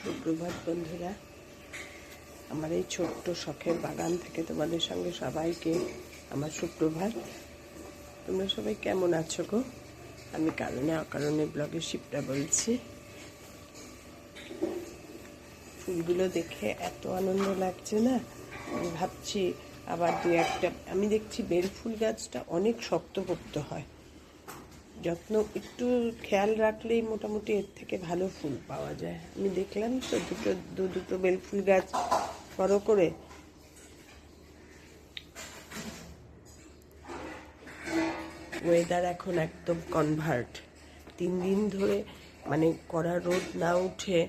সুপ্রভাত বন্ধুরা, আমার এই ছোট্ট শখের বাগান থেকে তোমাদের সঙ্গে সবাইকে আমার সুপ্রভাত। তোমরা সবাই কেমন আছো গো? আমি কারণে অকারণে ব্লগে শিপ্রা বলছি। ফুলগুলো দেখে এত আনন্দ লাগছে না, আমি ভাবছি আবার দু একটা। আমি দেখছি বেল ফুল গাছটা অনেক শক্তপোক্ত হয়, যত্ন একটু খেয়াল রাখলেই মোটামুটি এর থেকে ভালো ফুল পাওয়া যায়। আমি দেখলাম তো দুটো বেল ফুল গাছ বড় করে। ওয়েদার এখন একদম কনভার্ট। 3 দিন ধরে মানে কড়া রোদ না উঠে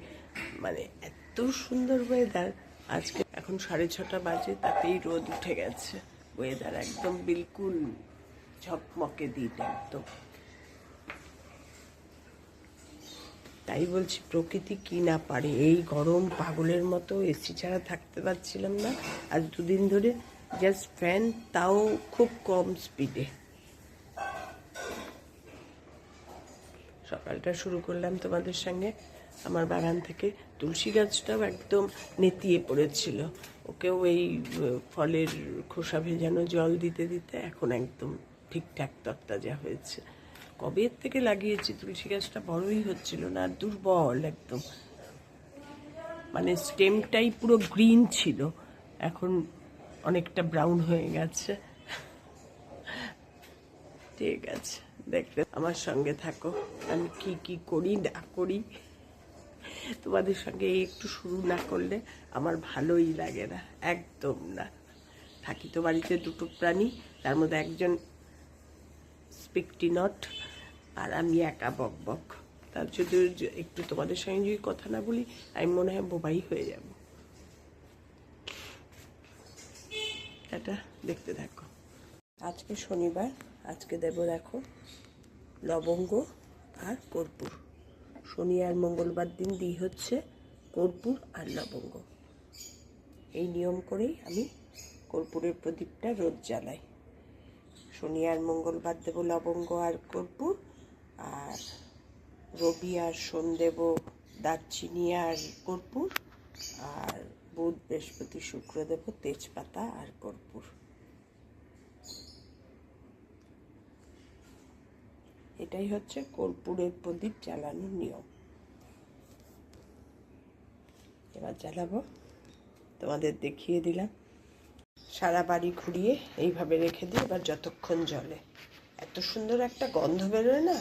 মানে এত সুন্দর ওয়েদার। আজকে এখন 6:30 বাজে, তাতেই রোদ উঠে গেছে। ওয়েদার একদম বিলকুল ঝকমকে দিন একদম। তাই বলছি, প্রকৃতি কি না পারে। এই গরম পাগলের মতো এসি ছাড়া থাকতে পারছিলাম না আজ 2 দিন ধরে। জাস্ট ফ্যান, তাও খুব কম স্পিডে। সকালটা শুরু করলাম তোমাদের সঙ্গে আমার বাগান থেকে। তুলসী গাছটাও একদম নেতিয়ে পড়েছিল, ওকেও এই ফলের খোসা ভেজানো জল দিতে দিতে এখন একদম ঠিকঠাক তরতাজা হয়েছে। কবে থেকে লাগিয়েছি, তুলসী গাছটা বড়ই হচ্ছিল না, আর দুর্বল একদম। মানে স্টেমটাই পুরো গ্রিন ছিল, এখন অনেকটা ব্রাউন হয়ে গেছে। ঠিক আছে, দেখতে আমার সঙ্গে থাকো, আমি কি কি করি না করি। তোমাদের সঙ্গে একটু শুরু না করলে আমার ভালোই লাগে না, একদম না। থাকি তো বাড়িতে 2টো প্রাণী, তার মধ্যে একজন স্পিকটি নট, আর আমি একা বক বক। তার যদি একটু তোমাদের সঙ্গে যদি কথা না বলি, আমি মনে হয় বোবাই হয়ে যাব। এটা দেখতে থাকো। আজকে শনিবার, আজকে দেব দেখো লবঙ্গ আর কর্পূর। শনি আর মঙ্গলবার দিন দিই হচ্ছে কর্পূর আর লবঙ্গ। এই নিয়ম করেই আমি কর্পূরের প্রদীপটা রোজ জ্বালাই। শনি আর মঙ্গলবার দেব লবঙ্গ আর কর্পূর, আর রবি আর সোম দেব দারচিনি আর কর্পূর, আর বুধ বৃহস্পতি শুক্র দেব তেজপাতা আর কর্পূর। এটাই হচ্ছে কর্পূরের প্রদীপ জ্বালানোর নিয়ম। এবার জ্বালাবো, তোমাদের দেখিয়ে দিলাম। সারা বাড়ি ঘুরিয়ে এইভাবে রেখে দিই, এবার যতক্ষণ জ্বলে। এত সুন্দর একটা গন্ধ বেরোয় না,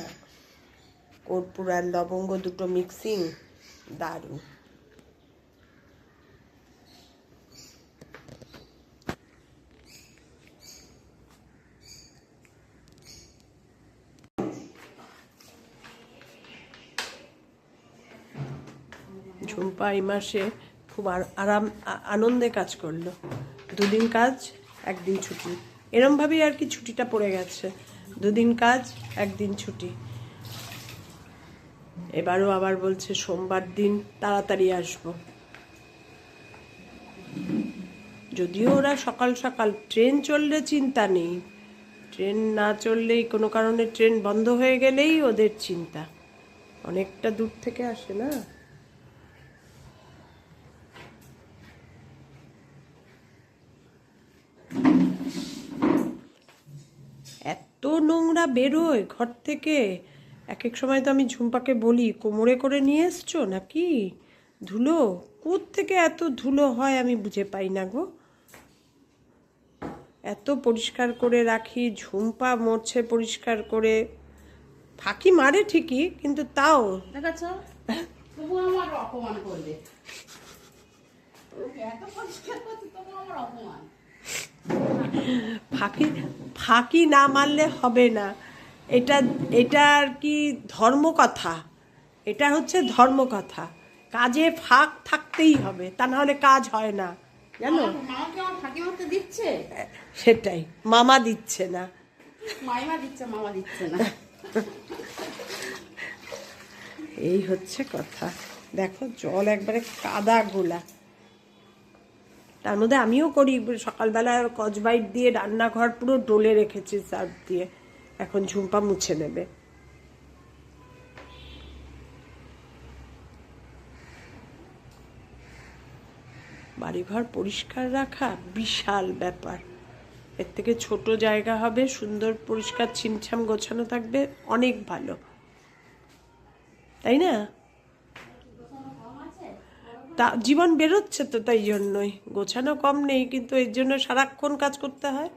কর্পূর আর লবঙ্গ দুটো মিক্সিং, দারুণ। ঝুম্পা এই মাসে খুব আনন্দে কাজ করলো। 2 দিন কাজ, 1 দিন ছুটি, এরমভাবেই আর কি ছুটিটা পড়ে গেছে। 2 দিন কাজ, 1 দিন ছুটি। এবারও আবার বলছে সোমবার দিন তাড়াতাড়ি আসবো। যদিও ওরা সকাল সকাল, ট্রেন চললে চিন্তা নেই, ট্রেন না চললেই, কোনো কারণে ট্রেন বন্ধ হয়ে গেলেই ওদের চিন্তা। অনেকটা দূর থেকে আসে না। এত নোংরা বেরোয় ঘর থেকে, এক এক সময় তো আমি ঝুম্পাকে বলি, কোমরে করে নিয়ে এসছো নাকি ধুলো? কোত্থেকে এত ধুলো হয় আমি বুঝে পাই না গো। এত পরিষ্কার করে রাখি, ঝুম্পা মরছে পরিষ্কার করে, ফাঁকি মারে ঠিকই, কিন্তু তাও ফাঁকি ফাঁকি না মারলে হবে না। এটা এটা আর কি ধর্মকথা, এটা হচ্ছে ধর্মকথা। কাজে ফাঁক থাকতেই হবে, তা না হলে কাজ হয় না, জানো। সেটাই, মামা দিচ্ছে না, মাইমা দিচ্ছে, মামা দিচ্ছে না। এই হচ্ছে কথা। দেখো জল একবারে কাদা গোলা। তার মধ্যে আমিও করি, সকালবেলা কচবাইট দিয়ে রান্নাঘর পুরো ডলে রেখেছি সার্ফ দিয়ে। এখন ঝুম্পা মুছে নেবে। বাড়িঘর পরিষ্কার রাখা বিশাল ব্যাপার। এর থেকে ছোট জায়গা হবে, সুন্দর পরিষ্কার ছিমছাম গোছানো থাকবে, অনেক ভালো, তাই না? তা জীবন বেরোচ্ছে তো, তাই জন্যই গোছানো কম নেই, কিন্তু এর জন্য সারাক্ষণ কাজ করতে হয়।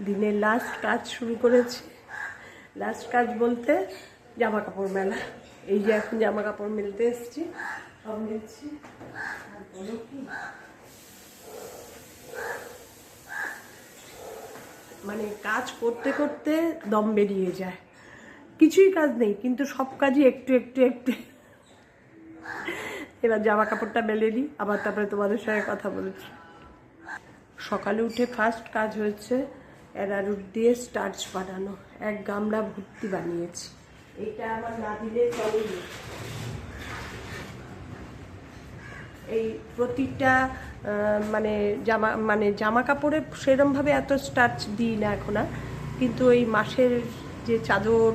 দিনের লাস্ট কাজ শুরু করেছি। লাস্ট কাজ বলতে জামা কাপড় মেলা। এই যে এখন জামা কাপড় মেলতে এসেছি, সব মেলছি। আর বলো কি, মানে কাজ করতে করতে দম বেরিয়ে যায়। কিছুই কাজ নেই, কিন্তু সব কাজই একটু একটু একটু। এবার জামা কাপড়টা মেলে নিই, আবার তারপরে তোমাদের সঙ্গে কথা বলছি। সকালে উঠে ফার্স্ট কাজ হয়েছে অ্যারারুট দিয়ে স্টার্চ বানানো। এক গামলা ভর্তি বানিয়েছি। এটা আমার না দিলে চলেনি। এই প্রতিটা জামা কাপড়ে সেরমভাবে এত স্টার্চ দিই না এখন আর, কিন্তু এই মাসের যে চাদর,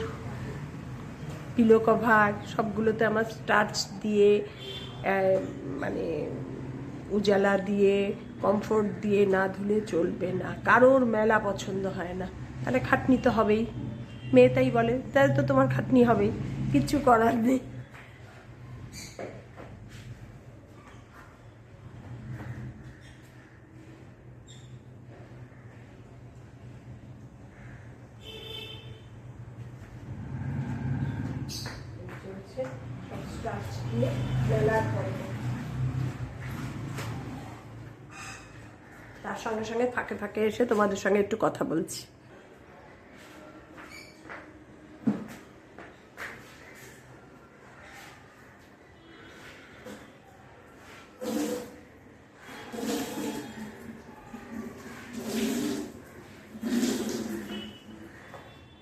পিলো কভার, সবগুলোতে আমার স্টার্চ দিয়ে, মানে উজালা দিয়ে, কমফোর্ট দিয়ে না ধুলে চলবে না। কারোর মেলা পছন্দ হয় না, তাহলে খাটনি তো হবেই। মেয়ে তাই বলে, তাহলে তো তোমার খাটনি হবেই, কিচ্ছু করার নেই। স্টার্চ দিয়ে মেলার পরে তার সঙ্গে সঙ্গে ফাঁকে ফাঁকে এসে তোমাদের সঙ্গে একটু কথা বলছি।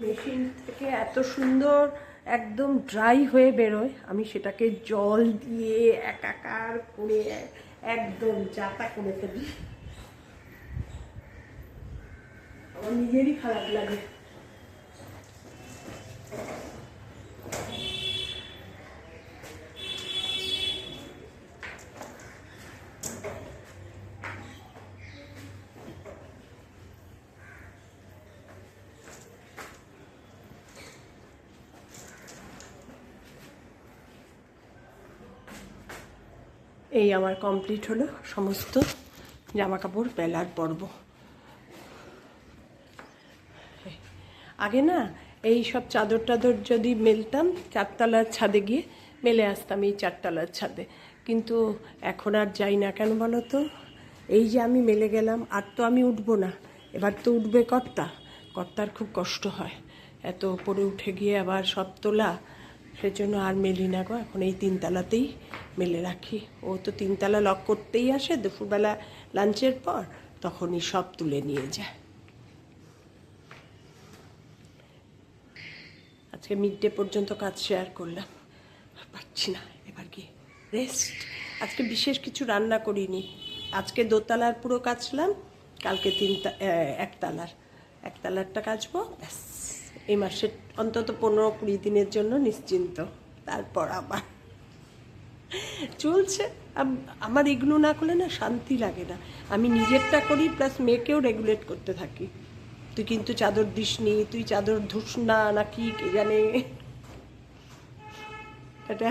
মেশিন থেকে এত সুন্দর একদম ড্রাই হয়ে বেরোয়, আমি সেটাকে জল দিয়ে একাকার করে একদম যাতা করে ফেলি। আমার নিজেরই খারাপ লাগে। এই আমার কমপ্লিট হলো সমস্ত জামা কাপড় মেলার পর্ব। আগে না এই সব চাদর টাদর যদি মেলতাম, চারতলার ছাদে গিয়ে মেলে আসতাম, এই চারতলার ছাদে। কিন্তু এখন আর যাই না। কেন বলো তো? এই যে আমি মেলে গেলাম, আর তো আমি উঠবো না, এবার তো উঠবে কর্তা। কর্তার খুব কষ্ট হয় এত উপরে উঠে গিয়ে আবার সব তোলা, সেজন্য আর মেলি না গো। এখন এই তিনতলাতেই মেলে রাখি। ও তো তিনতলা লক করতেই আসে দুপুরবেলা লাঞ্চের পর, তখনই সব তুলে নিয়ে যায়। আজকে মিড ডে পর্যন্ত কাজ শেয়ার করলাম, পারছি না, এবার গিয়ে রেস্ট। আজকে বিশেষ কিছু রান্না করিনি। আজকে দোতলার পুরো কাচলাম, কালকে একতলারটা কাচবো, ব্যাস। এই মাসের অন্তত 15-20 দিনের জন্য নিশ্চিন্ত। তারপর আবার চলছে। আমার এগুলো না করলে না শান্তি লাগে না। আমি নিজেরটা করি, প্লাস মেয়েকেও রেগুলেট করতে থাকি। তুই কিন্তু চাদর দিসনি, তুই চাদর ধুস না, নাকি কে জানে। এটা